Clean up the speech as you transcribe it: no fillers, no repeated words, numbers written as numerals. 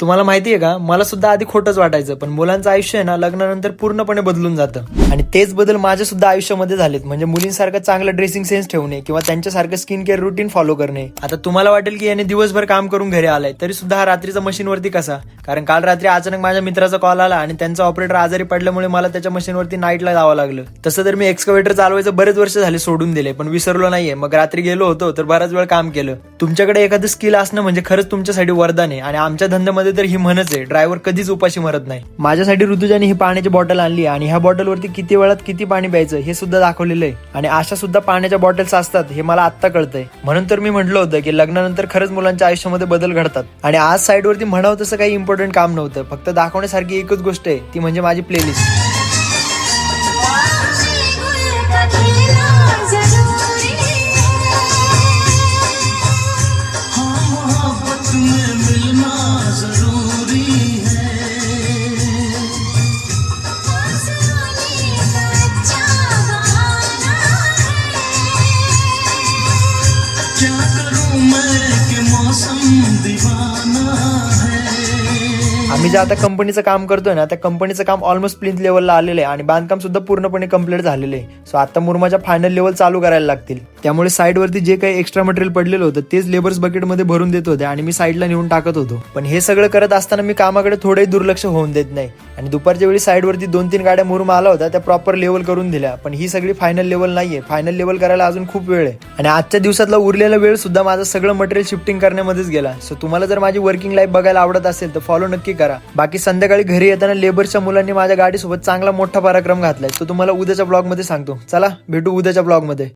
तुम्हाला माहितीये का, मला सुद्धा आधी खोटंच वाटायचं, पण मुलांचं आयुष्य आहे ना लग्नानंतर पूर्णपणे बदलून जातं आणि तेच बदल माझ्या सुद्धा आयुष्यामध्ये झालेत. म्हणजे मुलींसारखं चांगलं ड्रेसिंग सेन्स ठेवणे किंवा त्यांच्यासारखं स्किन केअर रुटीन फॉलो करणे. आता तुम्हाला वाटेल की याने दिवसभर काम करून घरी आलाय, तरी सुद्धा हा रात्रीचा मशीनवरती कसा? कारण काल रात्री अचानक माझ्या मित्राचा कॉल आला आणि त्यांचा ऑपरेटर आजारी पडल्यामुळे मला त्याच्या मशीनवरती नाईटला जावं लागलं. तसं तर मी एक्सकवेटर चालवायचं बरेच वर्ष झाले सोडून दिले, पण विसरलो नाहीये. मग रात्री गेलो होतो तर बराच वेळ काम केलं. तुमच्याकडे एखादं स्किल असणं म्हणजे खरंच तुमच्यासाठी वरदान आहे आणि आमच्या धंद्यामध्ये तर ही म्हणच आहे, ड्रायव्हर कधीच उपाशी मरत नाही. माझ्यासाठी ऋतुजाने ही पाण्याची बॉटल आणली आणि ह्या बॉटलवरती किती वेळात किती पाणी प्यायचं हे सुद्धा दाखवलेलं आहे. आणि अशा सुद्धा पाण्याच्या बॉटल्स असतात हे मला आत्ता कळतंय. म्हणून तर मी म्हटलं होतं की लग्नानंतर खरंच मुलांच्या आयुष्यामध्ये बदल घडतात. आणि आज साईडवरती म्हणावं तसं काही इम्पॉर्टंट काम नव्हतं, फक्त दाखवण्यासारखी एकच गोष्ट आहे, ती म्हणजे माझी प्लेलिस्ट. आम्ही जे आता कंपनीचं काम करतोय ना, त्या कंपनीचं काम ऑलमोस्ट प्लिंथ लेवलला आलेलं आहे आणि बांधकाम सुद्धा पूर्णपणे कम्प्लीट झालेलं आहे. सो आता मुरमाच्या फायनल लेवल चालू करायला लागतील. त्यामुळे साईडवरती जे काही एक्स्ट्रा मटेरियल पडलेलं होतं तेच लेबर्स बकेटमध्ये भरून देत होते आणि मी साईडला नेऊन टाकत होतो. पण हे सगळं करत असताना मी कामाकडे थोडंही दुर्लक्ष होऊन देत नाही आणि दुपारच्या वेळी साईडवरती 2-3 गाड्या मुरुम आला होता, त्या प्रॉपर लेवल करून दिल्या. पण ही सगळी फायनल लेवल नाहीये, फायनल लेवल करायला अजून खूप वेळ आहे आणि आजच्या दिवसातला उरलेला वेळ सुद्धा माझं सगळं मटेरियल शिफ्टिंग करण्यामध्येच गेला. सो तुम्हाला जर माझी वर्किंग लाईफ बघायला आवडत असेल तर फॉलो नक्की करा. बाकी संध्याकाळी घरी येताना लेबरच्या मुलांनी माझ्या गाडीसोबत चांगला मोठा पराक्रम घातलाय, तो तुम्हाला उद्याच्या ब्लॉग मध्ये सांगतो. चला भेटू उद्याच्या ब्लॉग मध्ये.